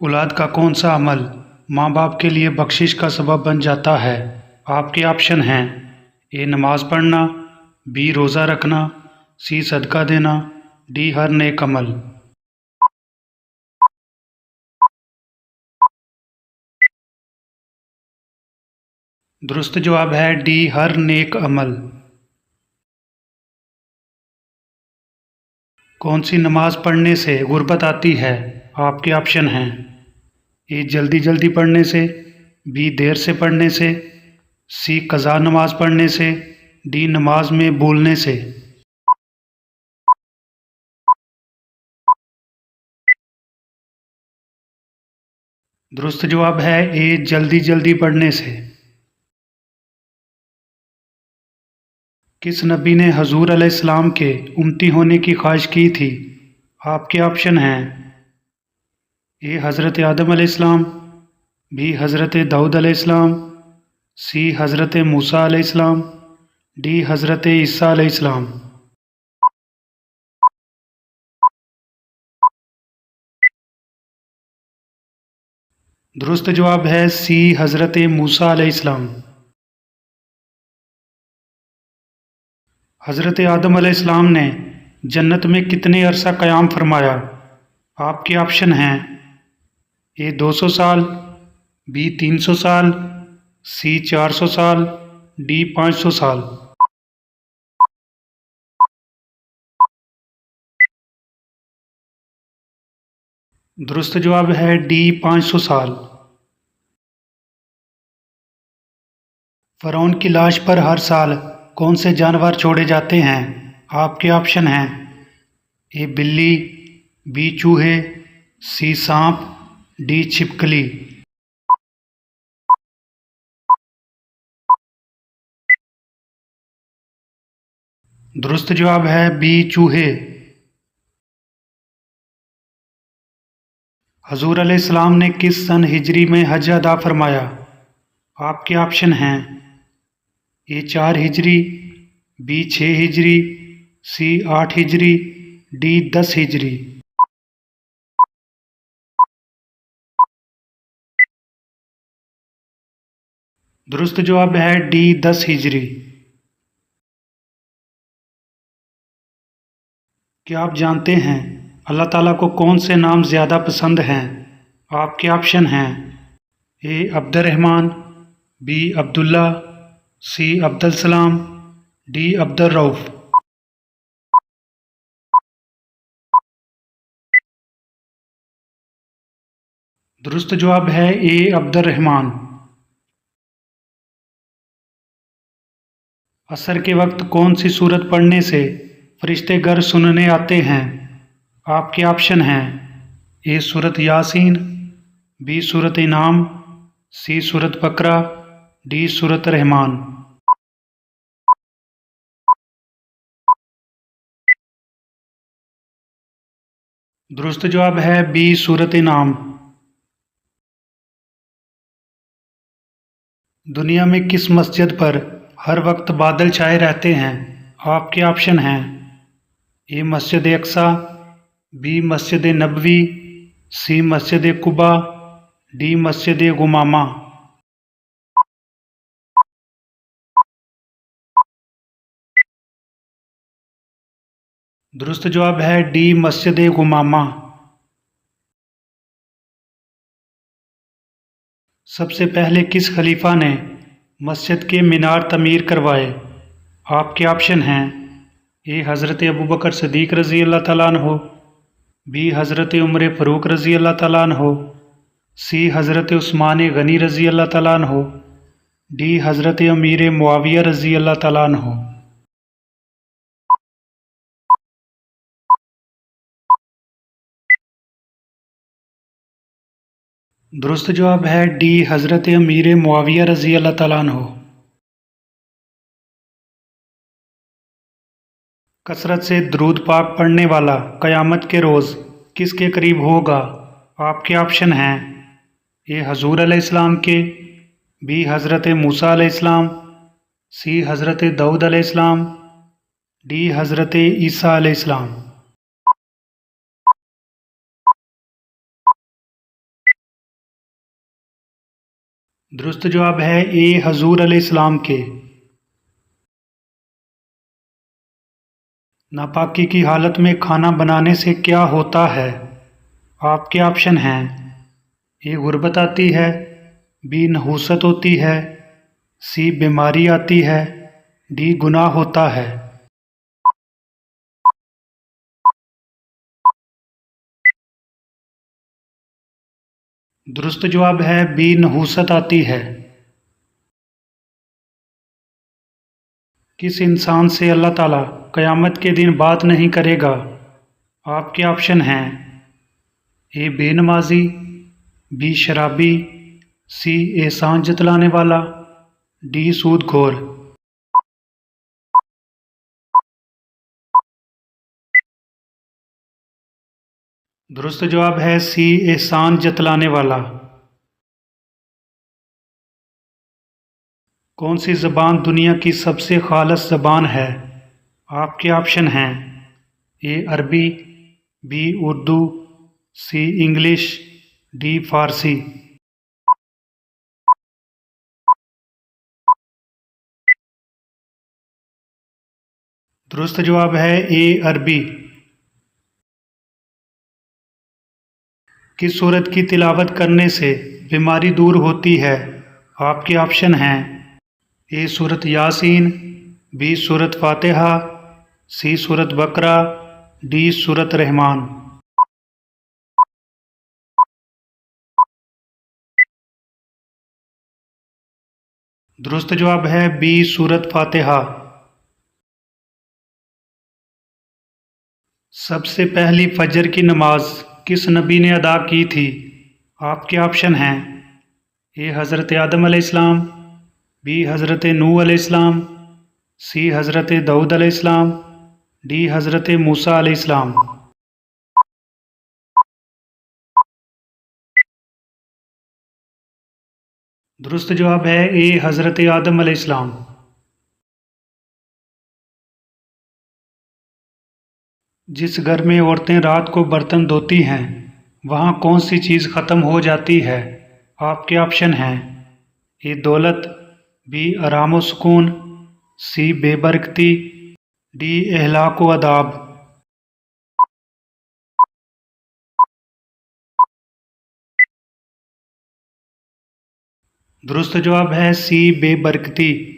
औलाद का कौन सा अमल माँ बाप के लिए बख्शिश का सबब बन जाता है? आपके ऑप्शन हैं ए नमाज पढ़ना, बी रोज़ा रखना, सी सदका देना, डी हर नेक अमल। दुरुस्त जवाब है डी हर नेक अमल। कौन सी नमाज पढ़ने से गुर्बत आती है? आपके ऑप्शन हैं ए जल्दी जल्दी पढ़ने से, बी देर से पढ़ने से, सी कज़ा नमाज पढ़ने से, डी नमाज में बोलने से। दुरुस्त जवाब है ए जल्दी जल्दी पढ़ने से। किस नबी ने हजूर अलैहिस्सलाम के उम्मती होने की ख्वाहिश की थी? आपके ऑप्शन हैं ए हज़रत आदम अलैहिस्सलाम, बी हज़रत दाऊद अलैहिस्सलाम, सी हज़रत मूसा अलैहिस्सलाम, डी हज़रत ईसा अलैहिस्सलाम। दुरुस्त जवाब है सी हज़रत मूसा अलैहिस्सलाम। हज़रत आदम अलैहिस्सलाम ने जन्नत में कितने अरसा क़याम फरमाया? आपके ऑप्शन हैं ए 200 साल, बी 300 साल, सी 400 साल, डी 500 साल। दुरुस्त जवाब है डी 500 साल। फ़िरौन की लाश पर हर साल कौन से जानवर छोड़े जाते हैं? आपके ऑप्शन हैं ए बिल्ली, बी चूहे, सी सांप, डी छिपकली। दुरुस्त जवाब है बी चूहे। हजूर अलैहिस्सलाम ने किस सन हिजरी में हज अदा फरमाया? आपके ऑप्शन हैं ए 4 हिजरी, बी 6 हिजरी, सी 8 हिजरी, डी 10 हिजरी। दुरुस्त जवाब है डी 10 हिजरी। क्या आप जानते हैं अल्लाह ताला को कौन से नाम ज़्यादा पसंद हैं? आपके ऑप्शन हैं ए अब्दुर्रहमान, बी अब्दुल्ला, सी अब्दुल सलाम, डी अब्दुल रऊफ़। दुरुस्त जवाब है ए अब्दुर्रहमान। असर के वक्त कौन सी सूरत पढ़ने से फरिश्ते घर सुनने आते हैं? आपके ऑप्शन हैं ए सूरत यासीन, बी सूरत इनाम, सी सूरत बकरा, डी सूरत रहमान। दुरुस्त जवाब है बी सूरत इनाम। दुनिया में किस मस्जिद पर हर वक्त बादल छाए रहते हैं? आपके ऑप्शन हैं ए मस्जिद अक्सा, बी मस्जिद नबवी, सी मस्जिद कुबा, डी मस्जिद गुमामा। दुरुस्त जवाब है डी मस्जिद गुमामा। सबसे पहले किस खलीफा ने मस्जिद के मीनार तमीर करवाए? आपके ऑप्शन हैं ए हज़रत अबू बकर सिद्दीक़ रज़ी अल्लाह तआला अन्हो, बी हज़रत उमर फ़ारूक रज़ी अल्लाह तआला अन्हो, सी हज़रत उस्मान गनी रज़ी अल्लाह तआला अन्हो, डी हज़रत अमीर मुआविया रज़ी अल्लाह तआला अन्हो। दुरुस्त जवाब है डी हज़रत अमीर मुआविया रज़ी अल्लाह तआला अन्हो। कसरत से दरूद पाक पढ़ने वाला क़यामत के रोज़ किसके करीब होगा? आपके ऑप्शन हैं ए हजूर अलैहिस्सलाम के, बी हज़रत मूसा अलैहिस्सलाम, सी हज़रत दाऊद अलैहिस्सलाम, डी हज़रत ईसा अलैहिस्सलाम। درست جواب ہے اے حضور علیہ السلام کے۔ ناپاکی کی حالت میں کھانا بنانے سے کیا ہوتا ہے؟ آپ کے آپشن ہیں: اے غربت آتی ہے، بی نحوست ہوتی ہے، سی بیماری آتی ہے، ڈی گناہ ہوتا ہے۔ درست جواب ہے بی نحوست آتی ہے۔ کس انسان سے اللہ تعالیٰ قیامت کے دن بات نہیں کرے گا؟ آپ کے آپشن ہیں: اے بے نمازی، بی شرابی، سی احسان جتلانے والا، ڈی سود خور۔ درست جواب ہے سی احسان جتلانے والا۔ کون سی زبان دنیا کی سب سے خالص زبان ہے؟ آپ کے آپشن ہیں: اے عربی، B Urdu, C English, D فارسی۔ درست جواب ہے اے عربی۔ کس سورت کی تلاوت کرنے سے بیماری دور ہوتی ہے؟ آپ کے آپشن ہیں: اے سورت یاسین، بی سورت فاتحہ، سی سورت بقرہ، ڈی سورت رحمان۔ درست جواب ہے بی سورت فاتحہ۔ سب سے پہلی فجر کی نماز کس نبی نے ادا کی تھی؟ آپ کے آپشن ہیں: اے حضرت آدم علیہ السلام، بی حضرت نوح علیہ السلام، سی حضرت داؤد علیہ السلام، ڈی حضرت موسیٰ علیہ السلام۔ درست جواب ہے اے حضرت آدم علیہ السلام۔ جس گھر میں عورتیں رات کو برتن دھوتی ہیں وہاں کون سی چیز ختم ہو جاتی ہے؟ آپ کے آپشن ہیں: اے دولت، بی آرام و سکون، سی بے برکتی، ڈی اخلاق و آداب۔ درست جواب ہے سی بے برکتی۔